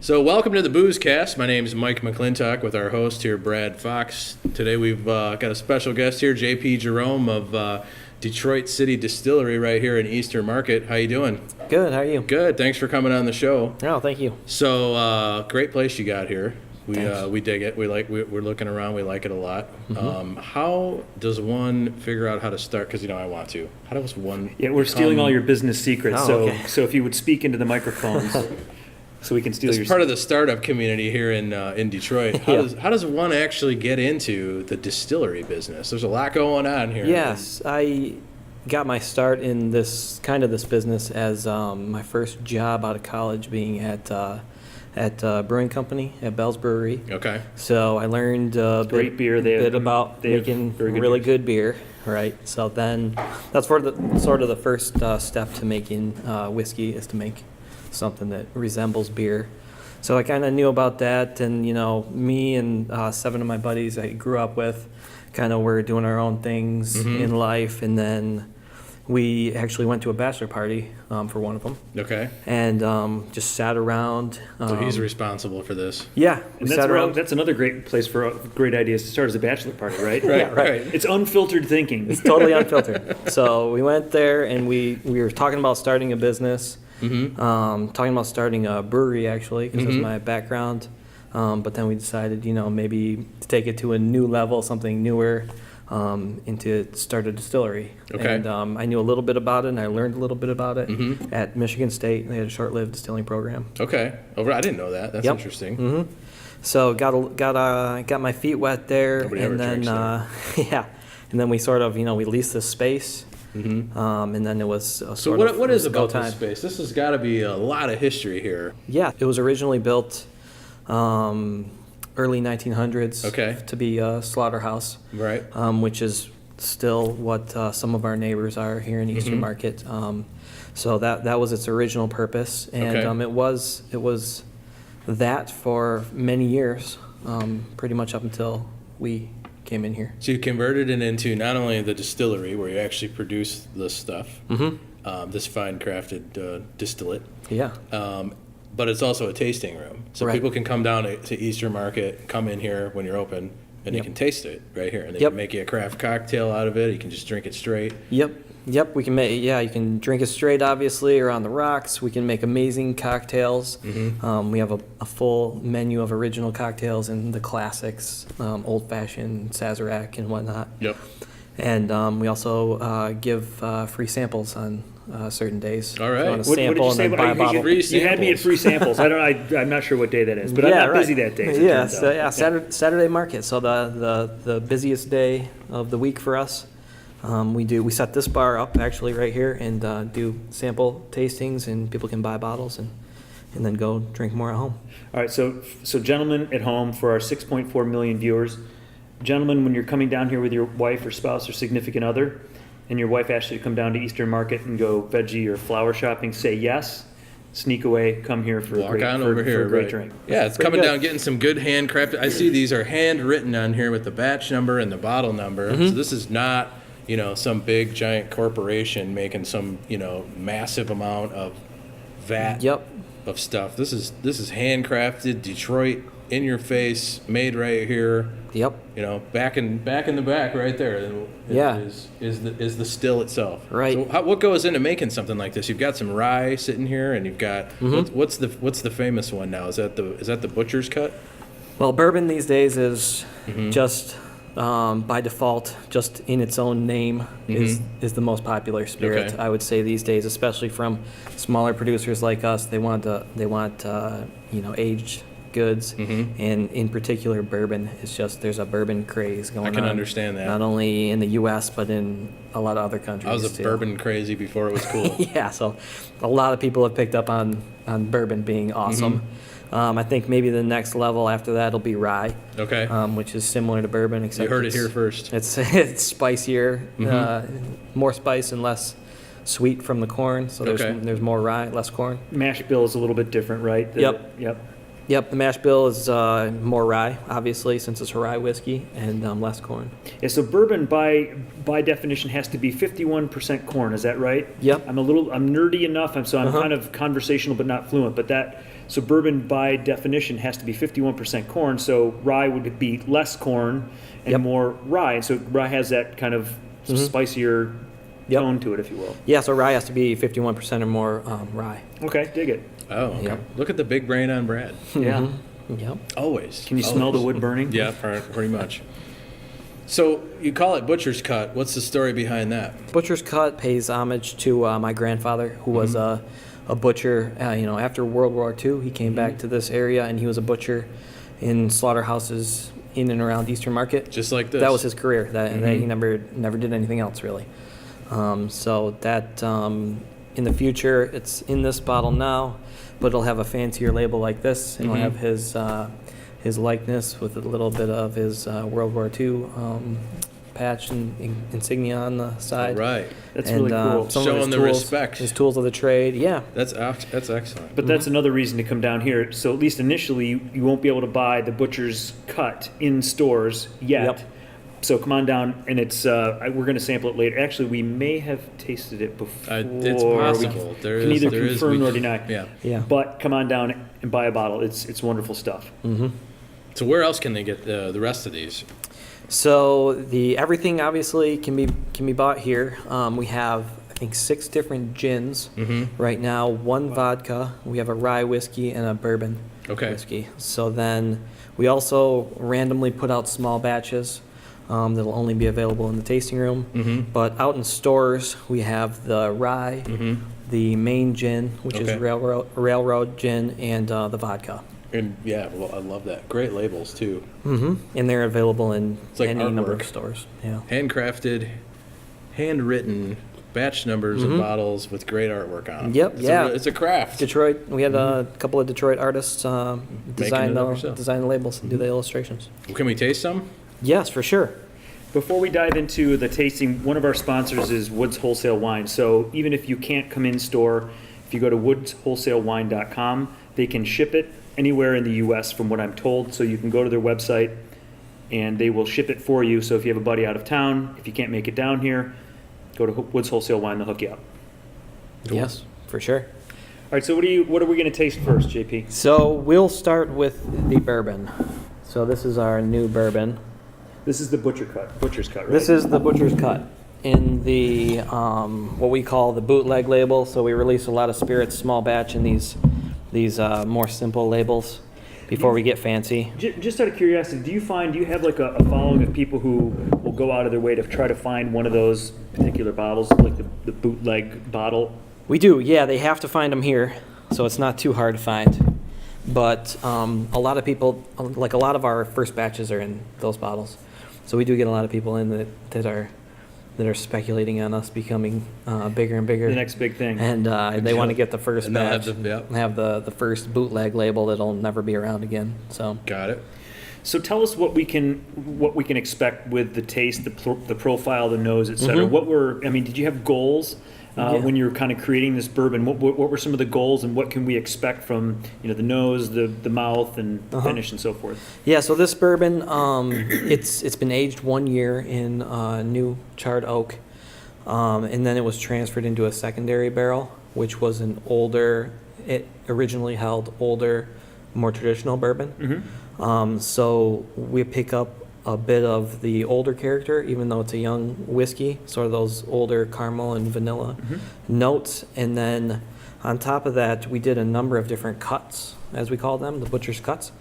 So welcome to the Boozecast. My name is Mike McClintock with our host here, Brad Fox. Today we've got a special guest here, JP Jerome of Detroit City Distillery right here in Eastern Market. How you doing? Good. How are you? Good. Thanks for coming on the show. Oh, thank you. So great place you got here. Thanks. We dig it. We're looking around. We like it a lot. How does one figure out how to start? Because I want to. How does one? Yeah, we're stealing all your business secrets. Oh, okay. So if you would speak into the microphones, so we can steal your. It's part of the startup community here in Detroit. How does one actually get into the distillery business? There's a lot going on here. Yes, I got my start in this business as my first job out of college, being at a brewing company at Bell's Brewery. Okay. So I learned a Great beer. They bit have- about they have making very good really beers. good beer, right? So then that's sort of the first step to making whiskey, is to make something that resembles beer. So I kind of knew about that, and me and 7 of my buddies I grew up with kind of were doing our own things in life, and then we actually went to a bachelor party for one of them, Okay. and just sat around. So he's responsible for this. Yeah, we And sat around. that's another great place for great ideas to start as a bachelor party, right? Right. It's unfiltered thinking. It's totally unfiltered. So we went there, and we were talking about starting a business, talking about starting a brewery, actually, because that's my background. But then we decided, maybe to take it to a new level, something newer, and to start a distillery. Okay. And I knew a little bit about it, and I learned a little bit about it at Michigan State. They had a short-lived distilling program. Okay. I didn't know that. That's Yep. interesting. So got my feet wet there, Nobody ever and then drinks and then we sort of we leased this space, and then it was So what is go about time. this space? This has got to be a lot of history here. Yeah, it was originally built early 1900s Okay. to be a slaughterhouse, Right. which is still what some of our neighbors are here in Eastern Market. So that was its original purpose, and Okay. it was that for many years, pretty much up until we came in here. So you converted it into not only the distillery where you actually produce this stuff, this fine crafted distillate, Yeah. but it's also a tasting room. So Right. people can come down to Eastern Market, come in here when you're open, and they Yep. can taste it right here. And they Yep. can make you a craft cocktail out of it. You can just drink it straight. Yep. We can make. Yeah, you can drink it straight, obviously, or on the rocks. We can make amazing cocktails. We have a full menu of original cocktails and the classics, old fashioned, Sazerac, and whatnot. Yep. And we also give free samples on certain days. All right. If you want What to did sample you and say? then buy a bottle. Free You had me at samples. free samples. I'm not sure what day that is, but I'm not busy that day. as it Yeah, turns so, out. yeah, Saturday market. So the busiest day of the week for us. We set this bar up actually right here and do sample tastings, and people can buy bottles and then go drink more at home. All right, so gentlemen at home, for our 6.4 million viewers, gentlemen, when you're coming down here with your wife or spouse or significant other, and your wife asks you to come down to Eastern Market and go veggie or flower shopping, say yes, sneak away, come here for Walk a great, on for, over for here. a great Right. drink. Yeah, it's Pretty coming good. down, getting some good handcrafted. I see these are handwritten on here with the batch number and the bottle number. So this is not, some big giant corporation making some, massive amount of vat Yep. of stuff. This is handcrafted, Detroit, in your face, made right here. Yep. Back in the back right there. Yeah. Is the still itself. Right. So what goes into making something like this? You've got some rye sitting here, and you've got what's the famous one now? Is that the butcher's cut? Well, bourbon these days is just by default, just in its own name, is the most popular spirit. Okay. I would say these days, especially from smaller producers like us. They want aged goods, and in particular bourbon. It's just there's a bourbon craze going on. I can understand that. Not only in the U.S. but in a lot of other countries. I was a too. bourbon crazy before it was cool. Yeah, so a lot of people have picked up on bourbon being awesome. I think maybe the next level after that will be rye, Okay. which is similar to bourbon, except You heard it it's- here first. It's spicier, more spice and less sweet from the corn. So Okay. there's more rye, less corn. Mash bill is a little bit different, right? Yep. Yep, the mash bill is more rye, obviously, since it's a rye whiskey, and less corn. Yeah, so bourbon by definition has to be 51% corn. Is that right? Yep. I'm nerdy enough, so I'm kind of conversational but not fluent. But So bourbon, by definition, has to be 51% corn. So rye would be less corn and Yep. more rye. So rye has that kind of spicier Yep. tone to it, if you will. Yeah, so rye has to be 51% or more rye. Okay, dig it. Oh, okay. Yep. Look at the big brain on Brad. Yeah. Yep. Always. Can you smell the Always. wood burning? Yeah, pretty much. So you call it butcher's cut. What's the story behind that? Butcher's Cut pays homage to my grandfather, who was a butcher. After World War II, he came back to this area, and he was a butcher in slaughterhouses in and around Eastern Market. Just like this. That was his career. That he never did anything else really. So that in the future, it's in this bottle now, but it'll have a fancier label like this, and it'll have his likeness with a little bit of his World War II patch and insignia on the side. Right. That's really cool. Some of Showing his the tools, respect. his tools of the trade. Yeah. That's excellent. But that's another reason to come down here. So at least initially, you won't be able to buy the butcher's cut in stores yet. Yep. So come on down, and it's we're going to sample it later. Actually, we may have tasted it before. It's possible. We There can is- either there is- confirm we- nor deny. Yeah. Yeah. But come on down and buy a bottle. It's wonderful stuff. So where else can they get the rest of these? So everything obviously can be bought here. We have I think 6 different gins right now. 1 vodka. We have a rye whiskey and a bourbon whiskey. So then we also randomly put out small batches that'll only be available in the tasting room. But out in stores we have the rye, the main gin, which is railroad gin, and the vodka. And yeah, well, I love that. Great labels too. And they're available in like any number of artwork. stores. Yeah. Handcrafted, handwritten batch numbers of bottles with great artwork on them. Yep, It's a craft. Detroit. We had a couple of Detroit artists design it up yourself. the labels and do the illustrations. Can we taste some? Yes, for sure. Before we dive into the tasting, one of our sponsors is Woods Wholesale Wine. So even if you can't come in store, if you go to woodswholesalewine.com, they can ship it anywhere in the U.S. from what I'm told. So you can go to their website and they will ship it for you. So if you have a buddy out of town, if you can't make it down here, go to Woods Wholesale Wine, they'll hook you up. Yes, for sure. All right, so what are we going to taste first, JP? So we'll start with the bourbon. So this is our new bourbon. This is the butcher's cut, right? This is the Butcher's Cut in the what we call the bootleg label. So we release a lot of spirits small batch in these more simple labels before we get fancy. Just out of curiosity, do you have like a following of people who will go out of their way to try to find one of those particular bottles, like the bootleg bottle? We do, yeah. They have to find them here, so it's not too hard to find. But a lot of people, like a lot of our first batches are in those bottles. So we do get a lot of people in that are speculating on us becoming bigger and bigger. The next big thing. And they want to get the first And they'll batch, have the first bootleg label that'll never be around again. So Got it. So tell us what we can expect with the taste, the profile, the nose, etc. Did you have goals when you were kind of creating this bourbon? What were some of the goals, and what can we expect from the nose, the mouth, and finish and so forth? yeah, so this bourbon, it's been aged 1 year in new charred oak, and then it was transferred into a secondary barrel, which was it originally held older, more traditional bourbon. So we pick up a bit of the older character, even though it's a young whiskey, sort of those older caramel and vanilla notes. And then on top of that, we did a number of different cuts, as we call them, the butcher's cuts,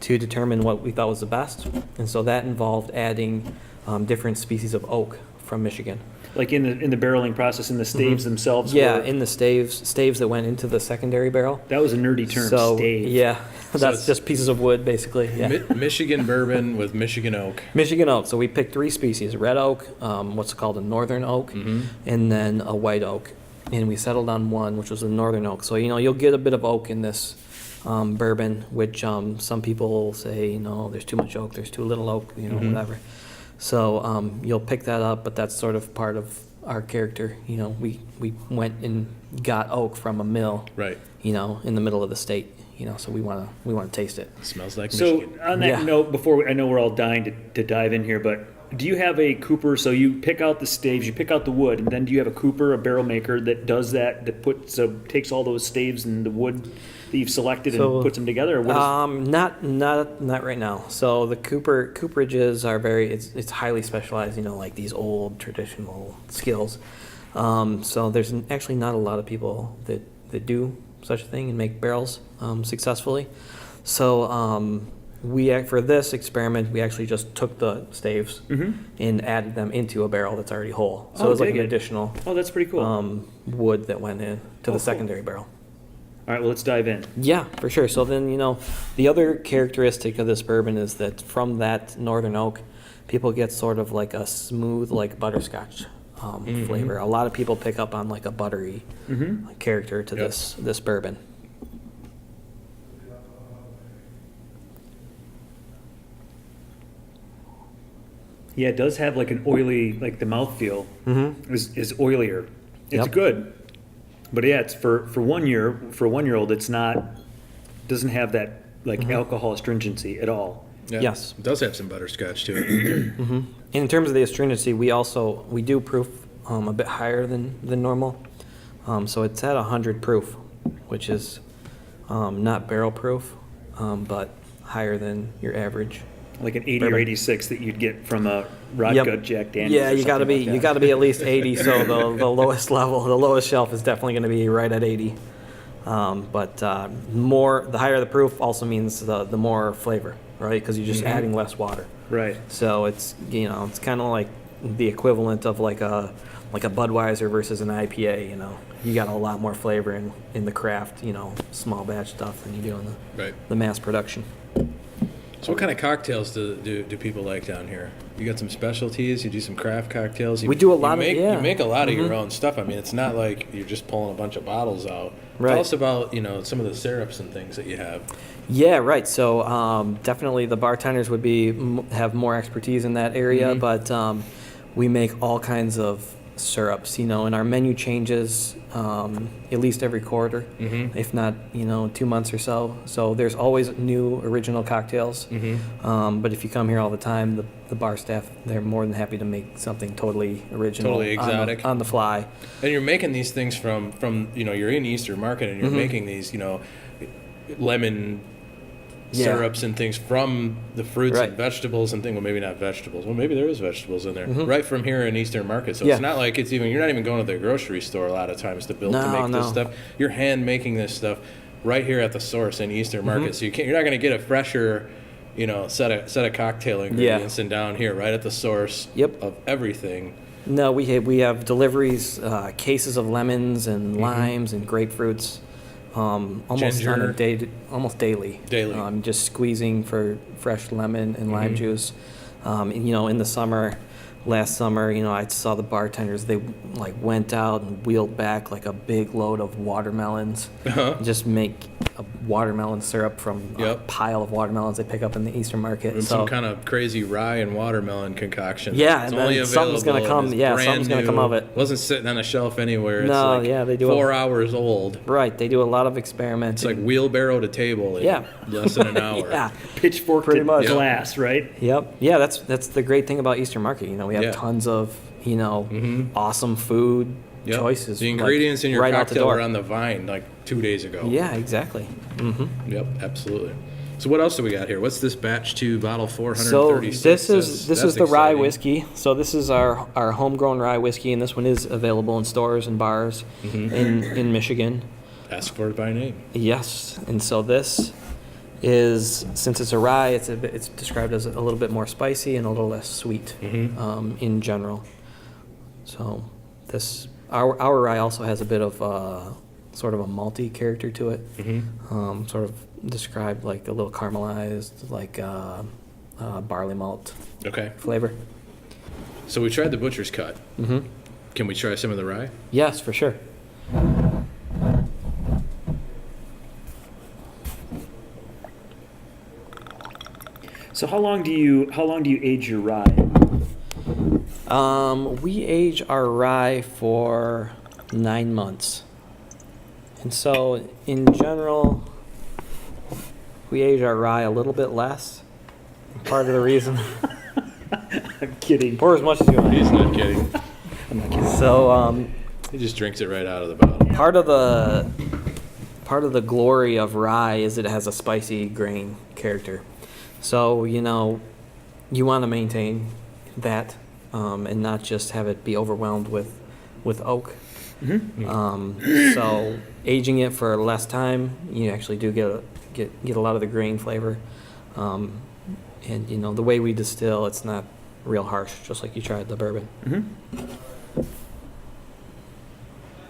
to determine what we thought was the best. And so that involved adding different species of oak from Michigan. Like in the barreling process, in the staves themselves? Yeah, in the staves that went into the secondary barrel. That was a nerdy term, So, stave. yeah, that's it's- just pieces of wood, basically. Yeah. Michigan bourbon with Michigan oak. Michigan oak. So we picked 3 species: red oak, what's called a northern oak, and then a white oak. And we settled on one, which was a northern oak. So you'll get a bit of oak in this bourbon, which some people say there's too much oak, there's too little oak, whatever. So you'll pick that up, but that's sort of part of our character. We went and got oak from a mill, Right. in the middle of the state. So we want to taste it. Smells like So Michigan. on that note, I know we're all dying to dive in here, but do you have a cooper? So you pick out the staves, you pick out the wood, and then do you have a cooper, a barrel maker that does that, takes all those staves and the wood that you've selected So, and put them together? Or what is, not right now. So the cooperages are it's highly specialized, like these old traditional skills. So there's actually not a lot of people that do such a thing and make barrels successfully. So for this experiment, we actually just took the staves and added them into a barrel that's already whole. So Oh, it was like dig an it. additional that's pretty cool. wood that went in to the cool. secondary barrel. All right, well, let's dive in. Yeah, for sure. So then, the other characteristic of this bourbon is that from that northern oak, people get sort of like a smooth, like butterscotch flavor. A lot of people pick up on like a buttery character to Yep. this bourbon. Yeah, it does have like an oily, like the mouthfeel is oilier. It's Yep. good, but yeah, it's for 1 year for a 1-year-old. It's not doesn't have that like alcohol astringency at all. Yeah. Yes. It does have some butterscotch to it. And in terms of the astringency, we do proof a bit higher than normal. So it's at 100 proof, which is not barrel proof, but higher than your average. Like an 80 or Bourbon. 86 that you'd get from a Rod Gut Jack Daniels. Yeah, or you gotta something be like you that. gotta be at least 80. So the lowest level, the lowest shelf is definitely going to be right at 80. But the higher the proof also means the more flavor, right? Because you're just adding less water. Right. So it's it's kind of like the equivalent of like a Budweiser versus an IPA. You got a lot more flavor in the craft, small batch stuff than you do in Right. the mass production. So what kind of cocktails do people like down here? You got some specialties. You do some craft cocktails. We do a lot of- You yeah. make a lot of your own stuff. I mean, it's not like you're just pulling a bunch of bottles out. Right. Tell us about some of the syrups and things that you have. Yeah, right. So definitely the bartenders would have more expertise in that area, but we make all kinds of syrups, and our menu changes at least every quarter, if not, 2 months or so. So there's always new original cocktails. But if you come here all the time, the bar staff, they're more than happy to make something totally original, Totally exotic. on the fly. And you're making these things from you're in Eastern Market and you're making these lemon Yeah. syrups and things from the fruits Right. and vegetables and things. Well, maybe not vegetables. Well, maybe there is vegetables in there. Right from here in Eastern Market. So Yeah. it's not like you're not even going to the grocery store a lot of times to No, make this no. stuff. You're hand making this stuff right here at the source in Eastern Market. So you're not going to get a fresher, set of cocktail ingredients than down here right at the source Yep. of everything. No, we have deliveries, cases of lemons and limes and grapefruits, almost Ginger. on a day, almost daily. Daily. Just squeezing for fresh lemon and lime juice. In the summer, last summer, I saw the bartenders. They went out and wheeled back like a big load of watermelons. Just make a watermelon syrup from a Yep. pile of watermelons they pick up in the Eastern Market. And So some kind of crazy rye and watermelon concoction. Yeah, It's and only then something's gonna available and come- it's yeah, brand something's gonna come new. of it. Wasn't sitting on a shelf anywhere. It's No, like yeah, they do 4 hours old. right, they do a lot of experimenting. It's like wheelbarrow to table in Yeah. less than an hour. Yeah. Pitchfork Pretty to much. glass, right? Yep. Yeah, that's the great thing about Eastern Market. We have Yeah. tons of awesome food Yep. choices. The ingredients in your right out the cocktail door. are on the vine like 2 days ago. Yeah, exactly. Yep, absolutely. So what else do we got here? What's this batch 2 bottle So 436? this is That's the rye exciting. whiskey. So this is our homegrown rye whiskey, and this one is available in stores and bars in Michigan. Ask for it by name. Yes, and so this is, since it's a rye, it's described as a little bit more spicy and a little less sweet in general. So our rye also has a bit of sort of a malty character to it, sort of described like a little caramelized, like barley malt Okay. flavor. So we tried the butcher's cut. Can we try some of the rye? Yes, for sure. So how long do you age your rye? We age our rye for 9 months. And so, in general, we age our rye a little bit less. Part of the reason, I'm kidding. pour as much as you want. He's not kidding. So, He just drinks it right out of the bottle. part of the part of the glory of rye is it has a spicy grain character. So, you know, you want to maintain that and not just have it be overwhelmed with oak. So aging it for less time, you actually do get a lot of the grain flavor. And, you know, the way we distill, it's not real harsh, just like you tried the bourbon.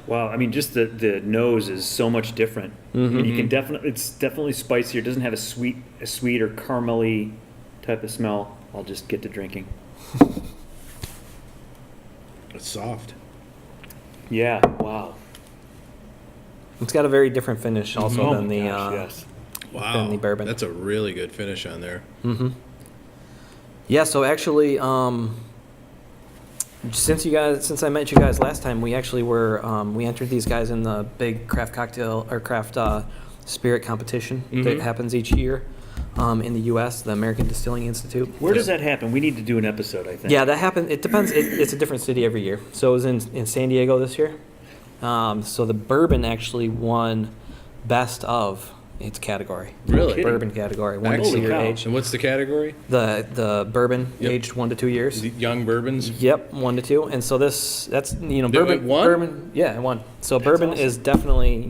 Wow, I mean, just the nose is so much different. And you can it's definitely spicier. It doesn't have a sweet or caramely type of smell. I'll just get to drinking. It's soft. Yeah, wow. It's got a very different finish also Oh than my the gosh, yes. Wow. than the bourbon. That's a really good finish on there. Yeah, so actually, since I met you guys last time, we actually we entered these guys in the big craft cocktail or craft spirit competition that happens each year in the U.S., the American Distilling Institute. Where does that happen? We need to do an episode, I think. Yeah, that happened. It depends. It's a different city every year. So it was in San Diego this year. So the bourbon actually won best of its category. Really? Bourbon category, 1 to 2 Excellent. year Holy cow. age. And what's the category? The bourbon Yep. aged 1 to 2 years. The young bourbons? Yep, 1 to 2. And so that's It bourbon. won? Bourbon, yeah, it won. So bourbon is definitely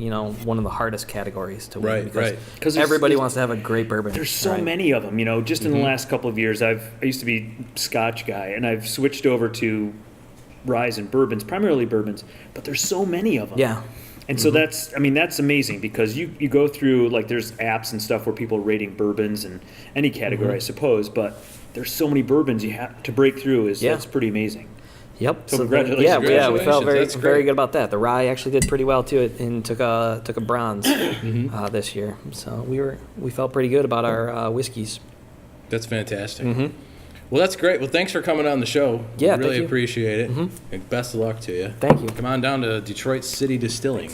one of the hardest categories to win. Right, because right. 'Cause there's- everybody there's- wants to have a great bourbon. There's so right? many of them, just in the last couple of years. I used to be Scotch guy, and I've switched over to ryes and bourbons, primarily bourbons, but there's so many of them. Yeah. And so that's amazing because you go through, like, there's apps and stuff where people are rating bourbons in any category, I suppose, but there's so many bourbons you have to break through. Yeah. That's pretty amazing. Yep. So congratulations. Yeah, we felt Congratulations. very That's great. very good about that. The rye actually did pretty well too, and took a bronze this year. So we felt pretty good about our whiskeys. That's fantastic. Well, that's great. Well, thanks for coming on the show. Yeah, Really thank you. appreciate it. And best of luck to you. Thank you. Come on down to Detroit City Distilling.